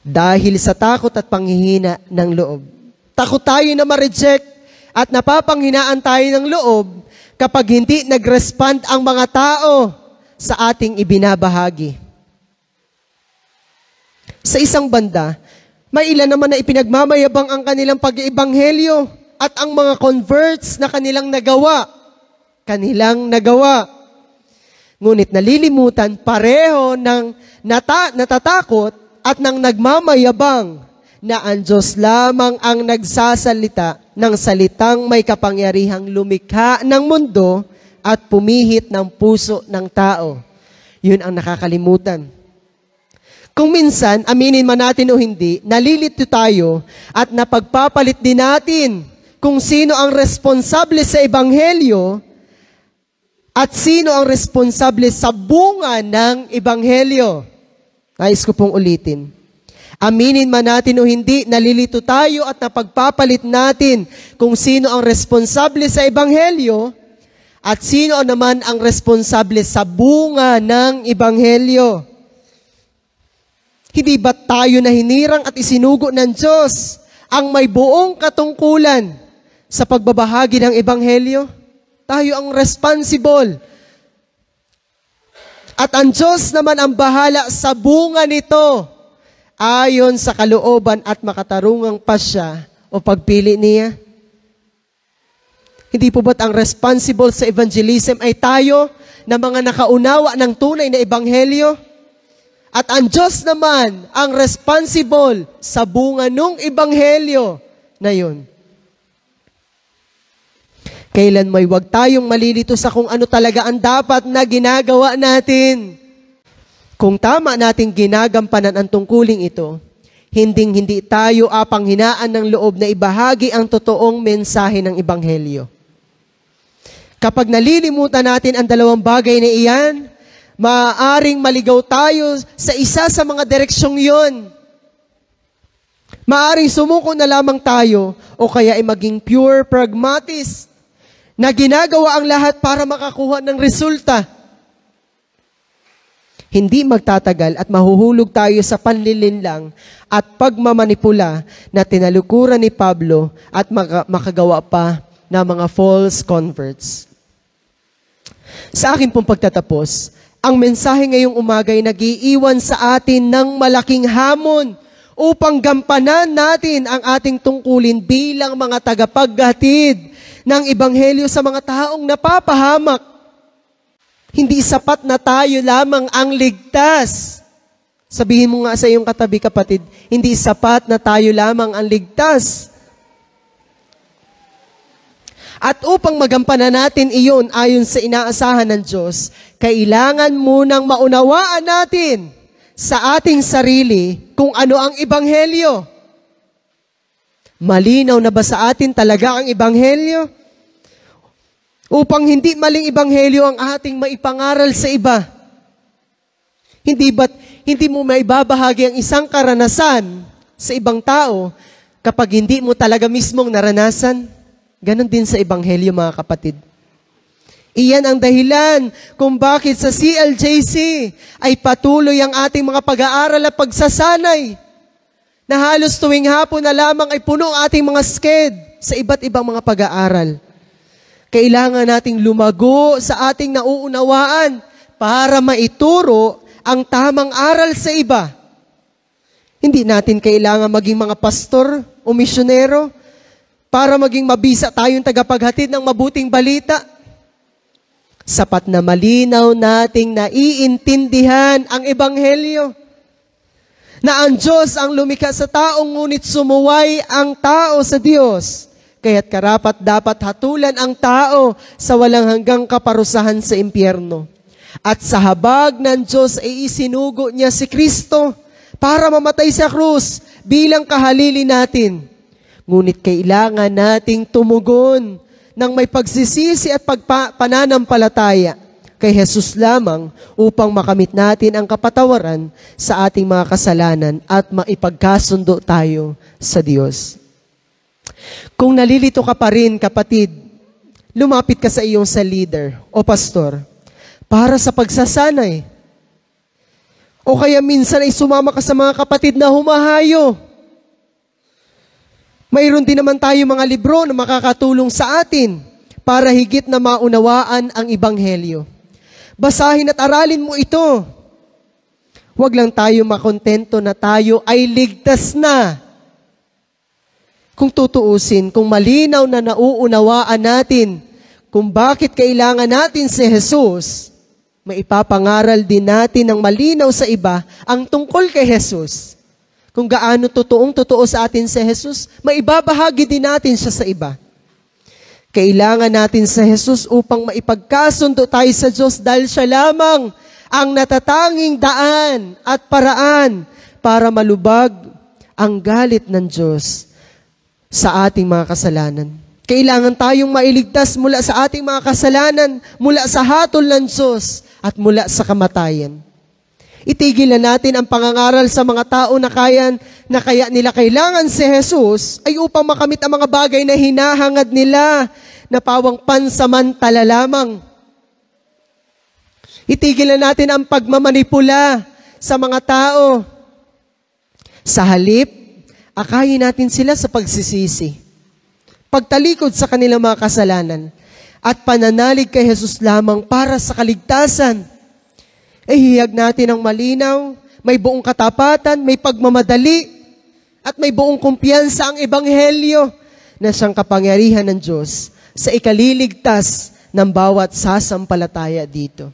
Dahil sa takot at panghihina ng loob. Takot tayo na ma-reject at napapanghinaan tayo ng loob kapag hindi nag-respond ang mga tao sa ating ibinabahagi. Sa isang banda, may ilan naman na ipinagmamayabang ang kanilang pag-iebanghelyo at ang mga converts na kanilang nagawa. Ngunit nalilimutan pareho ng natatakot at ng nagmamayabang na ang Diyos lamang ang nagsasalita ng salitang may kapangyarihang lumikha ng mundo at pumihit ng puso ng tao. Yun ang nakakalimutan. Kung minsan, aminin man natin o hindi, nalilito tayo at napagpapalit din natin kung sino ang responsable sa Ebanghelyo at sino ang responsable sa bunga ng Ebanghelyo. Nais ko pong ulitin. Aminin man natin o hindi, nalilito tayo at napagpapalit natin kung sino ang responsable sa Ebanghelyo at sino naman ang responsable sa bunga ng Ebanghelyo. Hindi ba tayo na hinirang at isinugo ng Diyos ang may buong katungkulan sa pagbabahagi ng Ebanghelyo? Tayo ang responsible. At ang Diyos naman ang bahala sa bunga nito ayon sa kalooban at makatarungang pasya o pagpili niya. Hindi po ba't ang responsible sa evangelism ay tayo na mga nakaunawa ng tunay na Ebanghelyo? At ang Diyos naman ang responsible sa bunga ng Ebanghelyo na yun. Kailan may wag tayong malilito sa kung ano talaga ang dapat na ginagawa natin. Kung tama nating ginagampanan ang tungkuling ito, hinding-hindi tayo apanghinaan ng loob na ibahagi ang totoong mensahe ng Ebanghelyo. Kapag nalilimutan natin ang dalawang bagay na iyan, maaaring maligaw tayo sa isa sa mga direksyong yon. Maaaring sumuko na lamang tayo o kaya ay maging pure pragmatist na ginagawa ang lahat para makakuha ng resulta. Hindi magtatagal at mahuhulog tayo sa panlilinlang at pagmamanipula na tinalukuran ni Pablo at makagawa pa ng mga false converts. Sa akin pong pagtatapos, ang mensahe ngayong umaga ay nag-iiwan sa atin ng malaking hamon upang gampanan natin ang ating tungkulin bilang mga tagapaghatid ng Ebanghelyo sa mga taong napapahamak. Hindi sapat na tayo lamang ang ligtas. Sabihin mo nga sa iyong katabi, kapatid, hindi sapat na tayo lamang ang ligtas. At upang magampanan natin iyon ayon sa inaasahan ng Diyos, kailangan munang maunawaan natin sa ating sarili kung ano ang Ebanghelyo. Malinaw na ba sa atin talaga ang Ebanghelyo? upang hindi maling ebanghelyo ang ating maipangaral sa iba. Hindi mo maibabahagi ang isang karanasan sa ibang tao kapag hindi mo talaga mismong naranasan? Ganon din sa ebanghelyo, mga kapatid. Iyan ang dahilan kung bakit sa CLJC ay patuloy ang ating mga pag-aaral at pagsasanay na halos tuwing hapon na lamang ay puno ang ating mga sked sa iba't ibang mga pag-aaral. Kailangan nating lumago sa ating nauunawaan para maituro ang tamang aral sa iba. Hindi natin kailangan maging mga pastor o misyonero para maging mabisa tayong tagapaghatid ng mabuting balita. Sapat na malinaw nating naiintindihan ang ebanghelyo na ang Diyos ang lumikha sa taong ngunit sumuway ang tao sa Diyos. Kaya't karapat dapat hatulan ang tao sa walang hanggang kaparusahan sa impyerno. At sa habag ng Diyos ay isinugo niya si Kristo para mamatay sa krus bilang kahalili natin. Ngunit kailangan nating tumugon ng may pagsisisi at pananampalataya kay Jesus lamang upang makamit natin ang kapatawaran sa ating mga kasalanan at maipagkasundo tayo sa Diyos. Kung nalilito ka pa rin, kapatid, lumapit ka sa iyong leader o pastor para sa pagsasanay. O kaya minsan ay sumama ka sa mga kapatid na humahayo. Mayroon din naman tayo mga libro na makakatulong sa atin para higit na maunawaan ang ebanghelyo. Basahin at aralin mo ito. Huwag lang tayo makontento na tayo ay ligtas na. Kung tutuusin, kung malinaw na nauunawaan natin kung bakit kailangan natin si Jesus, maipapangaral din natin ng malinaw sa iba ang tungkol kay Jesus. Kung gaano totoo sa atin si Jesus, maibabahagi din natin siya sa iba. Kailangan natin sa Jesus upang maipagkasundo tayo sa Diyos dahil siya lamang ang natatanging daan at paraan para malubag ang galit ng Diyos sa ating mga kasalanan. Kailangan tayong mailigtas mula sa ating mga kasalanan, mula sa hatol ng Diyos at mula sa kamatayan. Itigil na natin ang pangangaral sa mga tao na kaya nila kailangan si Jesus ay upang makamit ang mga bagay na hinahangad nila na pawang pansamantala lamang. Itigil na natin ang pagmamanipula sa mga tao. Sa halip, akayin natin sila sa pagsisisi, pagtalikod sa kanilang mga kasalanan, at pananalig kay Jesus lamang para sa kaligtasan. Ihiyag natin ang malinaw, may buong katapatan, may pagmamadali, at may buong kumpiyansa ang ebanghelyo na siyang kapangyarihan ng Diyos sa ikaliligtas ng bawat sasampalataya dito.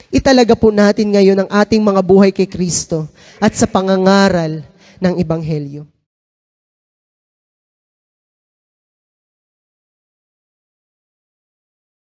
Italaga po natin ngayon ang ating mga buhay kay Kristo at sa pangangaral ng ebanghelyo.